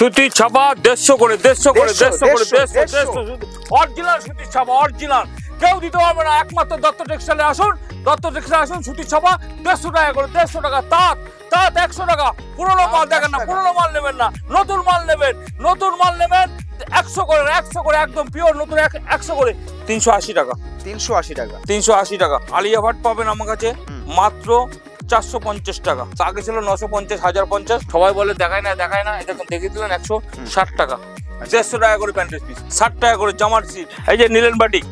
সুতি ছাপা 150 করে 150 অরিজিনাল সুতি ছাপা অরিজিনাল কেউ দিতে পারবে না। একমাত্র দত্ত টেক্সটাইলে আসুন, দত্ত টেক্সটাইলে আসুন। সুতি ছাপা 150 টাকা করে, 150 টাকা। তাঁত 100 টাকা। পুরোনো মাল দেখেন না, পুরোনো মাল নেবেন না, নতুন মাল নেবেন, নতুন মাল নেবেন 100 করে, 100 করে একদম পিওর নতুন 100 করে 380 টাকা। 380 টাকা, 380 টাকা। আলিয়া ভাট পাবেন আমার কাছে মাত্র 450 টাকা। আগে ছিল 950, 1050। সবাই বলে দেখায় না, এটা দেখিয়ে দিলেন 160 টাকা। 150 টাকা করে প্যান্টের পিস, 60 টাকা করে জামার সিট। এই যে নীলেন বাটিক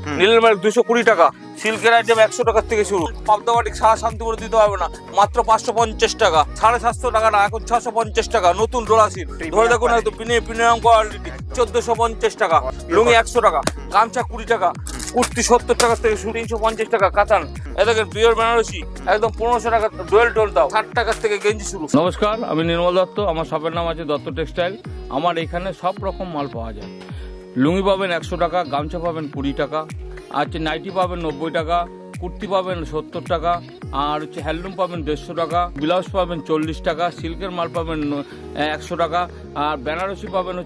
220 টাকা। সিল্কের আইটেম 100 টাকা থেকে শুরু। পাবদা বাটিক সারা শান্তিপুরে দিতে হবে না, মাত্র 550 টাকা। 750 টাকা না, এখন 650 টাকা। নতুন ডোলা সিট ধরে দেখুন, হয়তো প্রিমিয়াম কোয়ালিটি 1450 টাকা। লুঙ্গি 100 টাকা, গামছা 20 টাকা, কুর্তি 70 টাকা থেকে শুরু। 350 টাকা কাতান। এ দেখেন পিওর বেনারসি একদম 1500 টাকা। ডুয়েল টোল দাও 60 টাকা থেকে গেঞ্জি শুরু। নমস্কার, আমি নির্মল দত্ত। আমার শপের নাম আছে দত্ত টেক্সটাইল। আমার এখানে সব রকম মাল পাওয়া যায়। লুঙ্গি পাবেন 100 টাকা, গামছা পাবেন 20 টাকা, আর নাইটি পাবেন 90 টাকা, কুর্তি পাবেন 70 টাকা, আর হ্যান্ডলুম পাবেন 150 টাকা, ব্লাউজ পাবেন 40 টাকা, সিল্কের মাল পাবেন 100 টাকা, আর বেনারসি পাবেন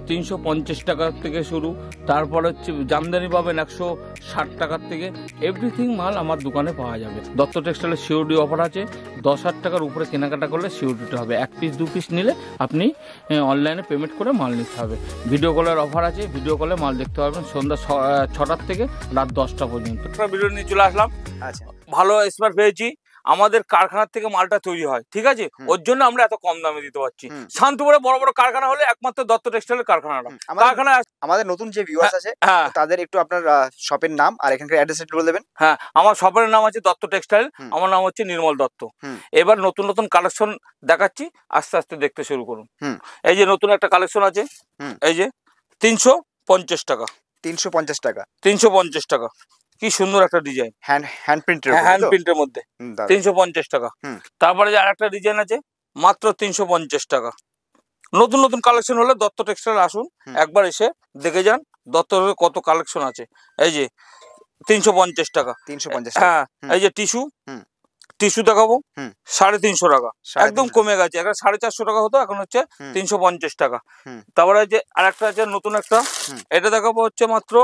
350 টাকা থেকে শুরু। তারপর জামদানি পাবেন 160 টাকার থেকে। এভরিথিং মাল আমার দোকানে পাওয়া যাবে। দত্ত টেক্সটাইলের সিওডি অফার আছে। 10,000 টাকার উপরে কেনাকাটা করলে সিওডিটা হবে। 1 পিস 2 পিস নিলে আপনি অনলাইনে পেমেন্ট করে মাল নিতে হবে। ভিডিও কলের অফার আছে, ভিডিও কলে মাল দেখতে পারবেন সন্ধ্যা 6টার থেকে রাত 10টা পর্যন্ত। ভিডিও নিয়ে চলে আসলাম। আচ্ছা, ভালো স্মার্ট পেয়েছি। আমাদের কারখানার থেকে মালটা তৈরি হয়, ঠিক আছে? ওর জন্য আমরা এত কম দামে দিতে পারছি। শান্তিপুরে বড় বড় কারখানা হলে একমাত্র দত্ত টেক্সটাইলের কারখানাটা। আমাদের নতুন যে ভিউয়ার্স আছে তাদের একটু আপনার শপের নাম আর এখানকার অ্যাড্রেস একটু বলে দেবেন। হ্যাঁ, আমার শপের নাম আছে দত্ত টেক্সটাইল। আমার নাম হচ্ছে নির্মল দত্ত। এবার নতুন নতুন কালেকশন দেখাচ্ছি, আস্তে আস্তে দেখতে শুরু করুন। এই যে নতুন একটা কালেকশন আছে, এই যে 350 টাকা। 350 টাকা, 350 টাকা। কি সুন্দর একটা ডিজাইন, হ্যান্ড প্রিন্টের মধ্যে 350 টাকা। তারপরে যে আরেকটা ডিজাইন আছে মাত্র 350 টাকা। নতুন নতুন কালেকশন হলে দত্ত টেক্সটাইল আসুন, একবার এসে দেখে যান দত্তর কত কালেকশন আছে। এই যে 350 টাকা। 350 হ্যাঁ, এই যে টিস্যু দেখাবো 350 টাকা। একদম কমে গেছে। এখন 450 টাকা হতো, এখন হচ্ছে 350 টাকা। তারপরে যে আরেকটা আছে নতুন একটা, এটা দেখাবো হচ্ছে মাত্র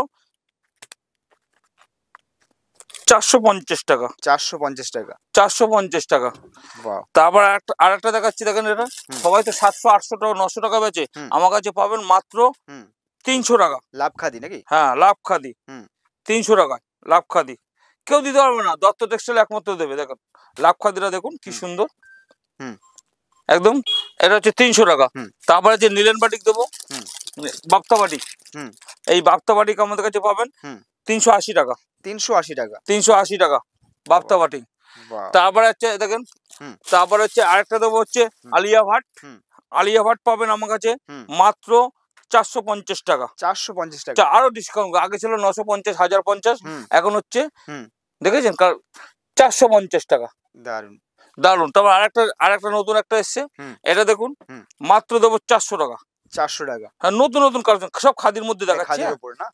450 টাকা। 450 টাকা, 450 টাকা। তারপর আরেকটা দেখাচ্ছি, দেখেন এটা সবাই তো 700, 800 টাকা, 900 টাকা বেচে। আমার কাছে পাবেন মাত্র 300 টাকা। লাভ খাদি নাকি? হ্যাঁ, লাভ খাদি। 300 টাকা লাভ খাদি। কেউ দিতে পারবে না, দত্ত টেক্সটাইল একমাত্র দেবে। দেখুন লাভ খাদিটা দেখুন কি সুন্দর, একদম। এটা হচ্ছে 300 টাকা। তারপরে যে নীলেন বাটিক দেবো, বাপ্তা বাটিক। এই বাপ্তা বাটিক আমাদের কাছে পাবেন 380 টাকা। 380 টাকা, 380 টাকা বাপ্তা বাটিক। তারপরে হচ্ছে দেখেন, তারপরে হচ্ছে আরেকটা দেবো হচ্ছে আলিয়া ভাট। আলিয়া ভাট পাবেন আমার কাছে মাত্র 450 টাকা। 450 টাকা, আরো ডিসকাউন্ট। আগে ছিল 950, 1050, এখন হচ্ছে দেখেছেন 450 টাকা। দারুন দারুন। তারপর আরেকটা নতুন একটা এসছে, এটা দেখুন মাত্র দেবো 400 টাকা। 400 টাকা। হ্যাঁ, নতুন নতুন কালেকশন, সব খাদির মধ্যে দেখাচ্ছি।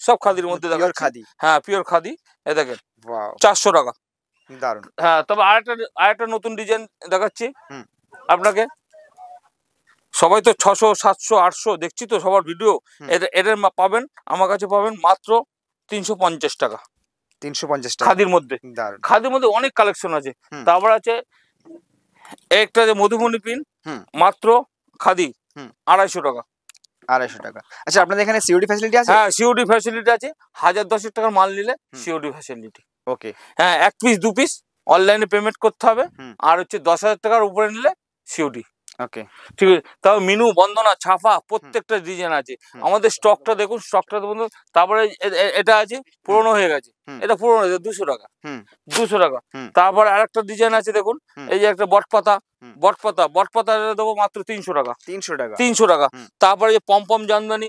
সব খাদির মধ্যে দেখাচ্ছি। হ্যাঁ, পিওর খাদি। এ দেখেন 400 টাকা। দারুন। হ্যাঁ, তবে আরেকটা নতুন ডিজাইন দেখাচ্ছি আপনাকে। সবাই তো 600, 700, 800 দেখছি তো সবার ভিডিও। এদের পাবেন আমার কাছে পাবেন মাত্র 350 টাকা। 350 টাকা খাদির মধ্যে। খাদির মধ্যে অনেক কালেকশন আছে। তারপর আছে একটা যে মধুবনী পিন, মাত্র খাদি 250 টাকা। 250 টাকা। আচ্ছা, আপনাদের এখানে সিওডি ফ্যাসিলিটি আছে? হ্যাঁ, সিওডি ফ্যাসিলিটি আছে। 1010 টাকার মাল নিলে সিওডি ফ্যাসিলিটি। ওকে। হ্যাঁ, 1 পিস 2 পিস অনলাইনে পেমেন্ট করতে হবে। আর হচ্ছে 10,000 টাকার উপরে নিলে সিওডি। ওকে, ঠিক আছে। তাও মিনু, বন্দনা, ছাপা প্রত্যেকটা ডিজাইন আছে। আমাদের স্টকটা দেখুন, স্টকটা দেখুন। তারপরে এটা আছে পুরনো হয়ে গেছে, এটা পুরনো 200 টাকা। 200 টাকা। তারপরে আরেকটা ডিজাইন আছে দেখুন, এই যে একটা বটপাতা দেবো মাত্র 300 টাকা। 300 টাকা, 300 টাকা। তারপরে যে পমপম জামদানি,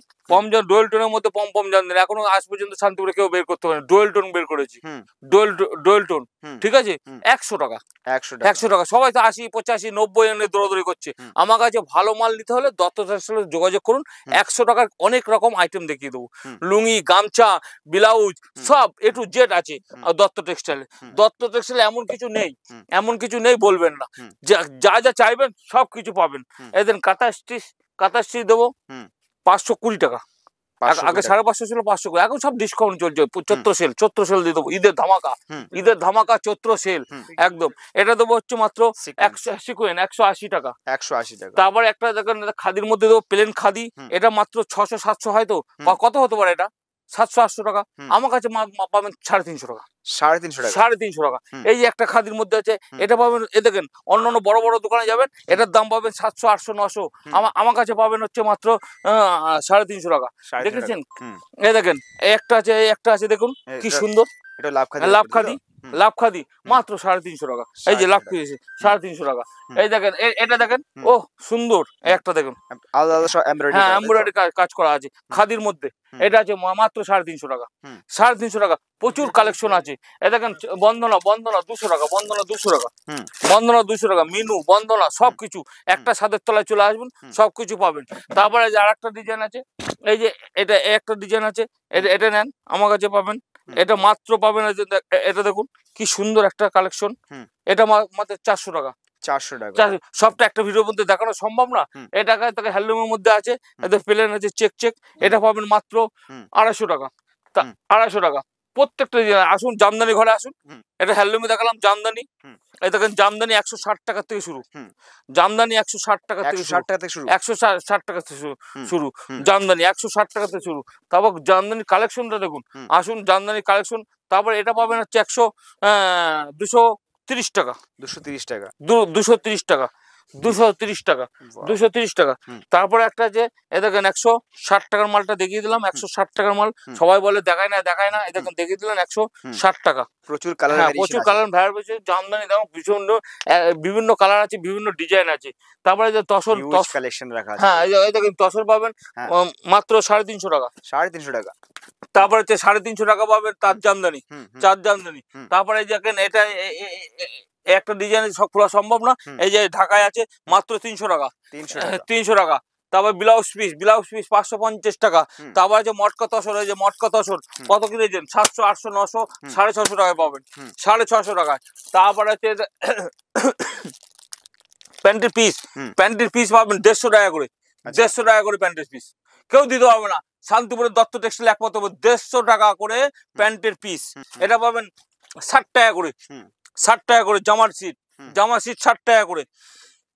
ডোয়েল টোনের মধ্যে পমপম জামদানি এখনো আজ পর্যন্ত শান্তিপুরে কেউ বের করতে পারেনি। ডোয়েল টোন বের করেছি, ডোয়েল টোন, ঠিক আছে। 100 টাকা। 100 টাকা। সবাই তো 80, 85, 90 এনে দৌড়াদৌড়ি করছে। আমার কাছে ভালো মাল নিতে হলে দত্ত টেক্সটাইলে যোগাযোগ করুন। 100 টাকার অনেক রকম আইটেম দেখিয়ে দেবো। লুঙ্গি, গামছা, ব্লাউজ সব A to Z আছে দত্ত টেক্সটাইলে। দত্ত টেক্সটাইলে এমন কিছু নেই বলবেন না। যা যা চাইবেন সব কিছু পাবেন। এদের কাঁথা স্টিচ কাতার স্টিচ দেবো 520 টাকা। আগে 550 ছিল, 500 করে, এখন সব ডিসকাউন্ট চলছে। চৈত্র সেল দিয়ে দেবো, ঈদের ধামাকা চৈত্র সেল একদম। এটা দেবো হচ্ছে মাত্র 180 টাকা। তারপরে একটা দেখেন খাদির মধ্যে দেবো, প্লেন খাদি, এটা মাত্র 600-700 হয়তো, কত হতে পারে এটা, 700-800 টাকা। আমার কাছে পাবেন 350 টাকা। 350 টাকা। এই যে একটা খাদির মধ্যে আছে, এটা পাবেন, এ দেখেন অন্যান্য বড় বড় দোকানে যাবেন, এটার দাম পাবেন 700, 800, 900, আমার কাছে পাবেন হচ্ছে মাত্র 350 টাকা। দেখেছেন? এই দেখেন একটা আছে দেখুন কি সুন্দর, লাভ খাদি মাত্র 350 টাকা। এই যে লাভ খাদি 350 টাকা। এই দেখেন এটা দেখেন, ও সুন্দর, একটা দেখুন এমব্রয়ডারি কাজ করা আছে খাদির মধ্যে, এটা আছে মাত্র 350 টাকা। 350 টাকা। প্রচুর কালেকশন আছে। এই দেখেন বন্দনা 200 টাকা, বন্দনা 200 টাকা, মিনু বন্দনা সবকিছু একটা ছাদের তলায় চলে আসবেন, সবকিছু পাবেন। তারপরে যে আর একটা ডিজাইন আছে, এই যে এটা একটা ডিজাইন আছে, এটা নেন, আমার কাছে পাবেন, এটা মাত্র পাবেন, এটা দেখুন কি সুন্দর একটা কালেকশন, এটা মাত্র 400 টাকা। সবটা একটা ভিডিওর মধ্যে দেখানো সম্ভব না। এটা হ্যান্ডলুমের মধ্যে আছে, এদের প্লেন আছে চেক, এটা পাবেন মাত্র 250 টাকা। 250 টাকা প্রত্যেকটা। আসুন জামদানি ঘরে আসুন, এটা হ্যান্ডলুমে দেখালাম জামদানি। এই দেখেন জামদানি 160 টাকা থেকে শুরু, জামদানি 160 টাকা থেকে 160 টাকা থেকে শুরু, জামদানি 160 টাকা থেকে শুরু। তারপর জামদানি কালেকশনটা দেখুন, আসুন জামদানি কালেকশন। তারপর এটা পাবেন হচ্ছে 230 টাকা। 230 টাকা। 230 টাকা। 230 টাকা। তারপরে একটা আছে, এ দেখেন 160 টাকার মালটা দেখিয়ে দিলাম, 160 টাকার মাল। সবাই বলে দেখায় না, এই দেখেন দেখিয়ে দিলাম 160 টাকা। প্রচুর কালার ভ্যারাইটি। জামদানি দেখো বিভিন্ন কালার আছে, বিভিন্ন ডিজাইন আছে। তারপরে যে তসর কালেকশন রাখা আছে, হ্যাঁ এই দেখেন তসর পাবেন মাত্র 350 টাকা। 350 টাকা। তারপরে 350 টাকা পাবেন তার জামদানি। তারপরে দেখেন এটা একটা ডিজাইন সব খোলা সম্ভব না, এই যে ঢাকায় আছে মাত্র 300 টাকা। 300 টাকা। তারপর ব্লাউজ পিস 550 টাকা। তারপর আছে মটকা তসর, এই যে মটকা তসর কত কিনেছেন, 700, 800, 900, 650 টাকায় পাবেন, 650 টাকায়। তারপর আছে প্যান্টের পিস পাবেন 150 টাকা করে। 150 টাকা করে প্যান্টের পিস, কেউ দিতে হবে না। শান্তিপুরের দত্ত টেক্সটাইল একমাত্র 150 টাকা করে প্যান্টের পিস। এটা পাবেন 60 টাকা করে। 60 টাকা করে জামার সিট 60 টাকা করে।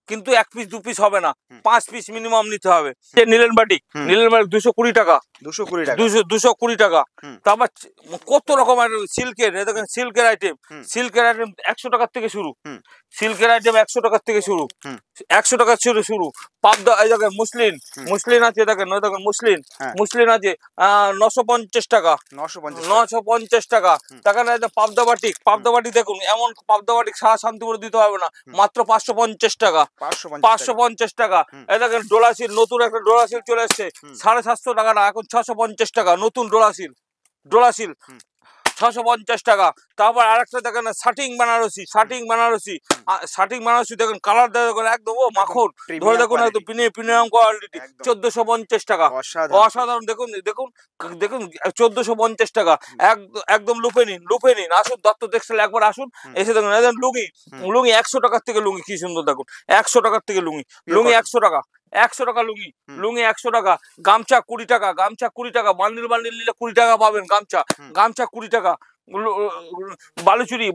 কিন্তু 1 পিস 2 পিস হবে না, 5 পিস মিনিমাম নিতে হবে। নীলেন বাটিক 220 টাকা। 220 টাকা। তারপর কত রকম সিল্কের, দেখেন সিল্কের আইটেম 100 টাকার থেকে শুরু। 100 টাকার থেকে শুরু। 100 টাকা শুরু। পাবদা, এই দেখেন মুসলিন আছে, দেখেন মুসলিন আছে 950 টাকা। 950 টাকা। দেখেন পাবদা বাটিক দেখুন, এমন পাবদা বাটিক সারা শান্তিপুরে দিতে হবে না, মাত্র 550 টাকা। 550 টাকা। এই দেখেন ডোলাসিল, নতুন একটা ডোলাসিল চলে এসছে, 750 টাকা না, এখন 650 টাকা। নতুন ডোলাসিল 650 টাকা। তারপর আরেকটা দেখেন শার্টিং বানারসি দেখেন, কালার দেখেন একদম ও মাখন ধরে, দেখুন একদম প্রিমিয়াম কোয়ালিটি। 1450 টাকা। অসাধারণ। দেখুন 1450 টাকা। একদম লুপে নিন। আসুন দত্ত টেক্সটাইল একবার আসুন, এসে দেখুন লুঙ্গি 100 টাকার থেকে লুঙ্গি কি সুন্দর দেখুন, 100 টাকার থেকে লুঙ্গি 100 টাকা। 100 টাকা লুঙ্গি 100 টাকা। গামছা 20 টাকা। বান্ডিল নিলে 20 টাকা পাবেন গামছা 20 টাকা। বালুচুরি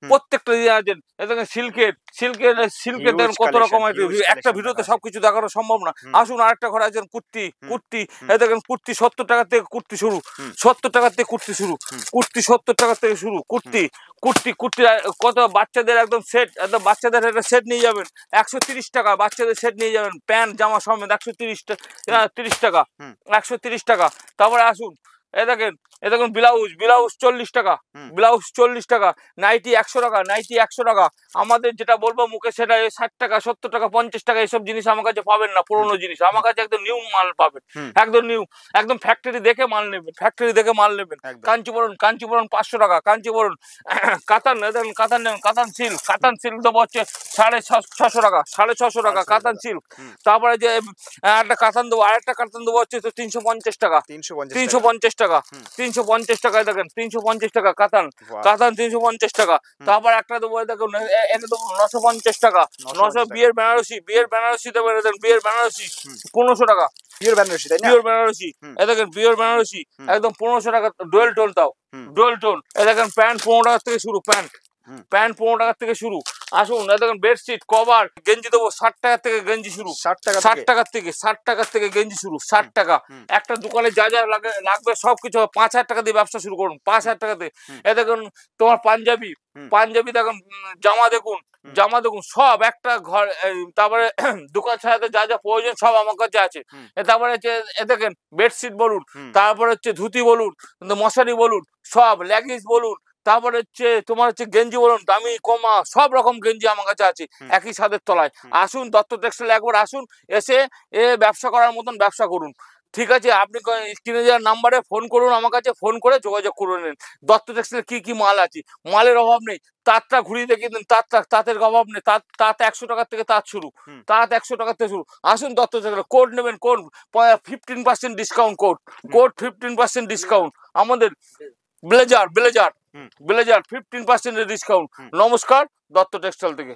প্রত্যেকটা আছে। সিল্কের দেখেন কত রকম, একটা ভিডিওতে সবকিছু দেখানো সম্ভব না। আসুন আরেকটা ঘরে আছেন কুর্তি, এই দেখেন কুর্তি 70 টাকা থেকে কুর্তি শুরু। 70 টাকা থেকে কুর্তি শুরু। 70 টাকা থেকে শুরু। কুর্তি কত বাচ্চাদের একদম সেট, বাচ্চাদের একটা সেট নিয়ে যাবেন 130 টাকা। বাচ্চাদের সেট নিয়ে যাবেন, প্যান্ট জামা সমেত 130 টাকা। 130 টাকা। তারপরে আসুন এই দেখেন ব্লাউজ 40 টাকা। 40 টাকা। নাইটি 100 টাকা। 100 টাকা। আমাদের যেটা বলবো মুখে সেটা 60 টাকা, 70 টাকা, 50 টাকা। এসব জিনিস আমার কাছে পাবেন না, পুরোনো জিনিস। আমার কাছে একদম নিউ মাল পাবেন, একদম নিউ, একদম ফ্যাক্টরি দেখে মাল নেবেন। কাঞ্চিপুরন 500 টাকা। কাঞ্চিপুরন কাতান, দেখেন কাতান নেবেন, কাতান সিল্ক দেবো হচ্ছে 650 টাকা। 650 টাকা কাতান সিল্ক। তারপরে যে একটা কাতান দেবো, আরেকটা কাতান দেবো হচ্ছে 350 টাকা। 350 টাকা। টাকা, 350 টাকায় দেখেন, 350 টাকা কাতান, কাতান 350 টাকা। তারপর একটা দেবো দেখুন, এটা দেবো 950 টাকা, 900 বিয়ের বেনারসি, বিয়ের বেনারসি দেবেন, বিয়ের বেনারসি 1500 টাকা, পিওর বেনারসি তাই না? পিওর বেনারসি, এ দেখেন পিওর বেনারসি একদম 1500 টাকা, ডুয়েল টোন তাও, ডুয়েল টোন। এ দেখেন প্যান্ট 15 টাকা থেকে শুরু, প্যান্ট 15 টাকা থেকে শুরু। আসুন এ দেখেন বেডশিট, কভার, গেঞ্জি দেবো 60 টাকা থেকে গেঞ্জি শুরু, 60 টাকা থেকে, 60 টাকা থেকে গেঞ্জি শুরু, 60 টাকা। একটা দোকানে যা যা লাগবে সবকিছু 5000 টাকা দিয়ে ব্যবসা শুরু করুন, 5000 টাকা দিয়ে। এ দেখুন তোমার পাঞ্জাবি, পাঞ্জাবি দেখুন, জামা দেখুন, জামা দেখুন সব একটা ঘর। তারপরে দোকান ছাড়াতে যা যা প্রয়োজন সব আমার কাছে আছে। তারপরে হচ্ছে এ দেখেন বেডশিট বলুন, তারপরে হচ্ছে ধুতি বলুন, মশারি বলুন, সব লেগিংস বলুন, তারপরে হচ্ছে তোমার হচ্ছে গেঞ্জি বলুন, দামি কমা সব রকম গেঞ্জি আমার কাছে আছে একই ছাদের তলায়। আসুন দত্ত টেক্সটাইল, একবার আসুন, এসে ব্যবসা করার মতন ব্যবসা করুন। ঠিক আছে, আপনি স্ক্রিনে দেওয়ার নাম্বারে ফোন করুন, আমার কাছে ফোন করে যোগাযোগ করে নিন। দত্ত টেক্সটাইল কি কি মাল আছে, মালের অভাব নেই। তাঁতটা ঘুরিয়ে দেখিয়ে দিন, তাঁতের অভাব নেই। তাঁত 100 টাকা থেকে তাঁত শুরু, তাঁত 100 টাকা থেকে শুরু। আসুন দত্ত টেক্সটাইল, কোড নেবেন, কোড 15% ডিসকাউন্ট, কোড 15% ডিসকাউন্ট। আমাদের ব্লেজার 15% ডিসকাউন্ট। নমস্কার, দত্ত টেক্সটাইল থেকে।